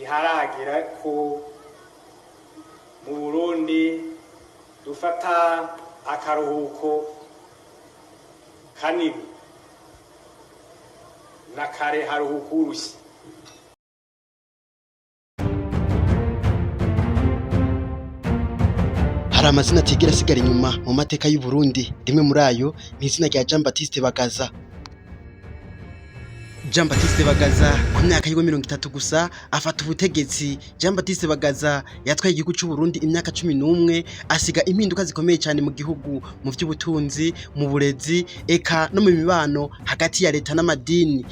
ntiharagera ko mu Burundi dufata akaruhuko kanini na kare haruhuka urushyi. Hari amazina atigera asigara inyuma mu mateka y'u Burundi, rimwe muri ayo ni izina rya Jean-Baptiste Bagaza. Jean-Baptiste Bagaza ku myaka yiwe 30 gusa afata ubutegetsi. Jean-Baptiste Bagaza yatwaye igihugu cy'u Burundi imyaka 11, asiga impinduka zikomeye cyane mu gihugu, mu by'ubutunzi, mu burezi, eka no mu mibano hagati ya leta n'amadini.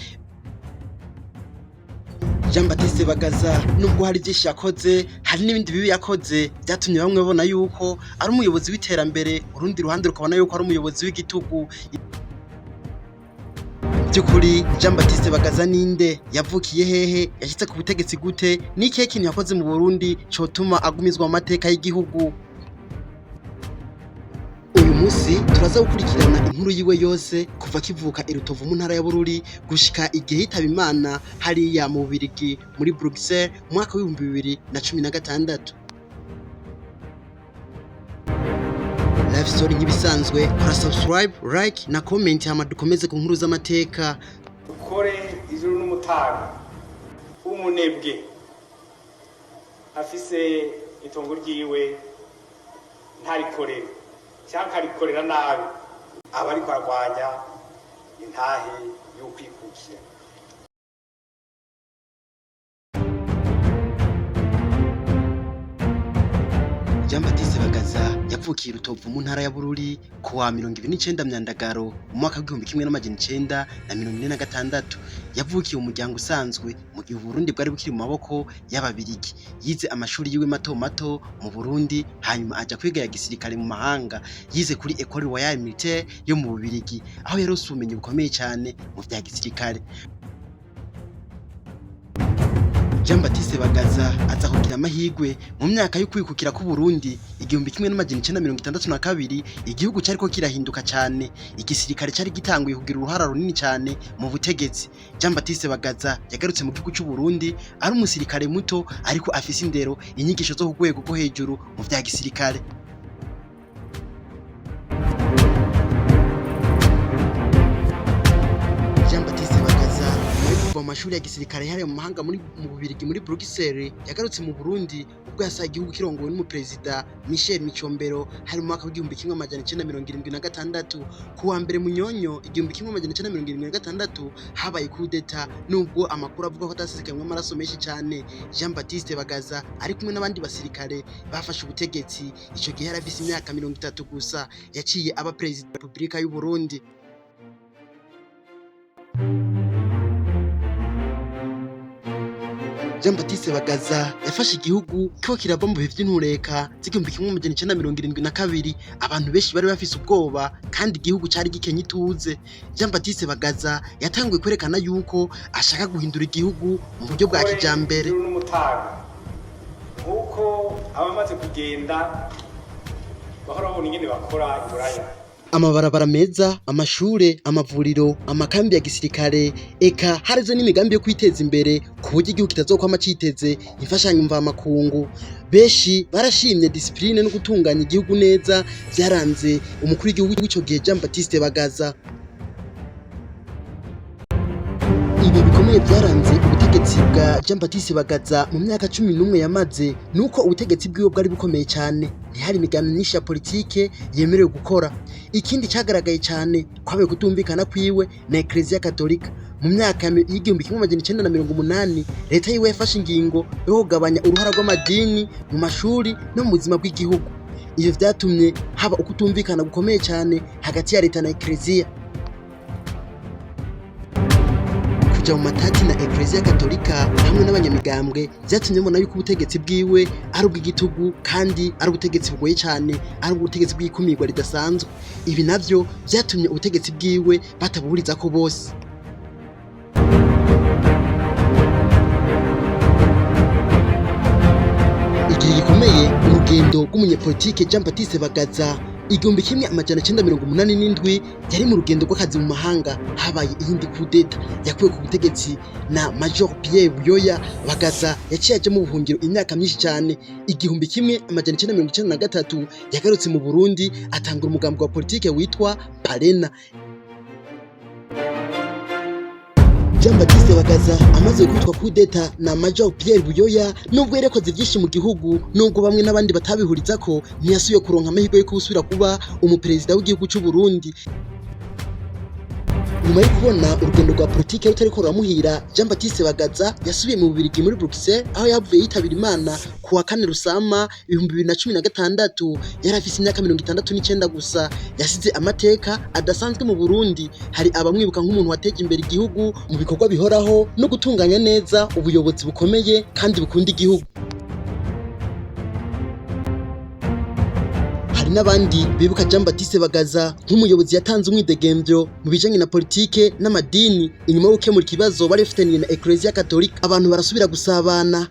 Jean-Baptiste Bagaza nubwo hari byinshi yakoze, hari n'ibindi bibi yakoze byatumye bamwe babona yuko ari umuyobozi w'iterambere, urundi ruhande rukabona yuko ari umuyobozi w'igitugu. Byukuri Jean-Baptiste Bagaza ninde? Yavukiye hehe? Yashitse ku butegetsi gute? Ni ikihe kintu yakoze mu Burundi cyotuma agumizwa mu mateka y'igihugu? Uyu munsi turaza gukurikirana inkuru yiwe yose kuva kivuka i Rutovu mu ntara ya Bururi gushika igihe yitaba Imana hariya mu Bubiligi muri Bruxelles mu mwaka wa 2016. LifeStory nk'ibisanzwe, kora subscribe, like na comment hama dukomeze ku nkuru z'amateka. Ukore ijuru n'umutaga umunebwe afise itongo ryiwe ntarikorera cyangwa arikorera nabi, aba ariko arwanya intahe yo kwikukira. Jean-Baptiste Bagaza yavukiye i Rutovu mu ntara ya Bururi ku wa 29 Myandagaro mu mwaka wa 1946. Yavukiye mu muryango usanzwe mu gihe Burundi bwari bukiri mu maboko y'Ababirigi. Yize amashuri yiwe mato mato mu Burundi, hanyuma aja kwiga ya gisirikare mu mahanga. Yize kuri École Royale Militaire yo mu Bubiligi, aho yarose ubumenyi bukomeye cyane mu bya gisirikare. Jean-Baptiste Bagaza aza kugira amahirwe mu myaka yo kwikukira ku Burundi 1962. Igihugu cyari ko kirahinduka cyane, igisirikare cyari gitanguye kugira uruhara runini cyane mu butegetsi. Jean-Baptiste Bagaza yagarutse mu gihugu cy'u Burundi ari umusirikare muto ariko afise indero, inyigisho zo ku rwego rwo hejuru mu bya gisirikare. Mu mashuri ya gisirikare yari mu mahanga mu Bubiligi muri Bruxelles, yagarutse mu Burundi ubwo yasaga igihugu kirongowe n'umuperezida Michel Micombero hari mu mwaka wa 1976. Ku wa mbere Munyonyo 1976 habaye coup d'etat, nubwo amakuru avuga ko atasikamwe amaraso menshi cyane. Jean-Baptiste Bagaza ari kumwe n'abandi basirikare bafashe ubutegetsi. Icyo gihe yari afise imyaka 30 gusa, yaciye aba perezida wa Repubulika y'u Burundi. Jean-Baptiste Bagaza yafashe igihugu ko kirava mu bihe by'intureka z'igihumbi 1972. Abantu benshi bari bafise ubwoba kandi igihugu cyari gikenye ituze. Jean-Baptiste Bagaza yatanguye kwerekana yuko ashaka guhindura igihugu mu buryo bwa kijambere. Nkuko abamaze kugenda bahora babona ingene bakora iburaya. Amabarabara meza, amashure, amavuriro, amakambi ya gisirikare, eka harizo n'imigambi yo kwiteza imbere ku buryo igihugu kitazokwama citeze imfashanyo mva makungu. Beshi barashimye discipline no gutunganya igihugu neza byaranze umukuru w'igihugu w'ico gihe Jean-Baptiste Bagaza. Ibi bikomeye byaranze ubutegetsi bwa Jean-Baptiste Bagaza mu myaka 11 yamaze, nuko ubutegetsi bwiwe bwari bukomeye cyane, ntihari imigambi myinshi ya politike yemerewe gukora. Ikindi cyagaragaye cyane kwabaye kutumvikana kwiwe na Ecclesia Katolika. Mu myaka y'igihumbi 1980 leta yiwe yafashe ingingo yo kugabanya uruhara rw'amadini mu mashuri no mu buzima bw'igihugu. Iyo byatumye haba ukutumvikana gukomeye cyane hagati ya leta na Ecclesia. Mu matati na Ecclesia Katolika hamwe n'abanyamigambwe byatumye mbona yuko ubutegetsi bwiwe ari ubw'igitugu kandi ari ubutegetsi bugoye cyane, ari ubutegetsi bw'ikumirwa ridasanzwe. Ibi navyo byatumye ubutegetsi bwiwe bataburiza ko bose. Igihe gikomeye urugendo rw'umunyepolitike Jean-Baptiste Bagaza 1987 yari mu rugendo rw'akazi mu mahanga, habaye iyindi kudeta yakuwe ku butegetsi na Major Pierre Buyoya. Bagaza yaciye aje mu buhungiro imyaka myinshi cyane. 1993 yagarutse mu Burundi atangura umugambi wa politike witwa Parena. Jean-Baptiste Bagaza amaze kwitwa kudeta na Major Pierre Buyoya, nubwo yarekoze byinshi mu gihugu, nubwo bamwe n'abandi batabihuriza ko, ntiyasubiye kuronka amahirwe yo gusubira kuba umuperezida w'igihugu cy'u Burundi. Nyuma yo kubona urugendo rwa politike rutariko ruramuhira, Jean-Baptiste Bagaza yasubiye mu Bubiligi muri Bruxelles, aho yavuye yitabira Imana ku wa 4 Rusama 2016. Yari afise imyaka 69 gusa. Yasize amateka adasanzwe mu Burundi. Hari abamwibuka nk'umuntu wateje imbere igihugu mu bikorwa bihoraho no gutunganya neza ubuyobozi bukomeye kandi bukunda igihugu. Hari n'abandi bibuka Jean-Baptiste Bagaza nk'umuyobozi yatanze umwidegemvyo mu bijanye na politike n'amadini. Inyuma yo gukemura ikibazo bari bafitaniye na Ecclesia Catholique, abantu barasubira gusabana.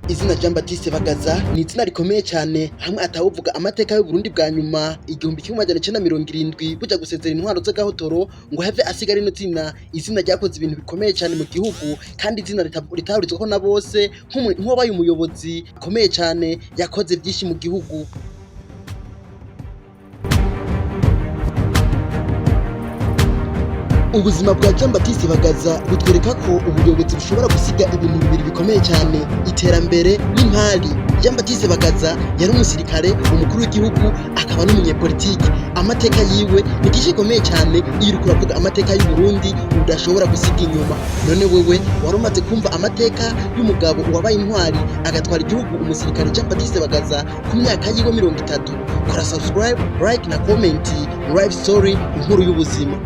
Izina Jean-Baptiste Bagaza ni izina rikomeye cyane, hamwe atawuvuga amateka y'u Burundi bwa nyuma 1970 buja gusezera intwaro z'agahotoro ngo have asigara ino zina. Izina ryakoze ibintu bikomeye cyane mu gihugu, kandi izina ritahurizwaho na bose nk'uwabaye umuyobozi akomeye cyane yakoze byinshi mu gihugu. Ubuzima bwa Jean-Baptiste Bagaza butwereka ko ubuyobozi bushobora gusiga ibintu bibiri bikomeye cyane: iterambere n'impari. Jean-Baptiste Bagaza yari umusirikare, umukuru w'igihugu, akaba n'umunyepolitike. Amateka yiwe ni igice gikomeye cyane iyo uriko uravuga amateka y'u Burundi udashobora gusiga inyuma. None wewe wari umaze kumva amateka y'umugabo wabaye intwari agatwara igihugu, umusirikare Jean-Baptiste Bagaza ku myaka yiwe 30. Kora subscribe, like na comment. LifeStory, inkuru y'ubuzima.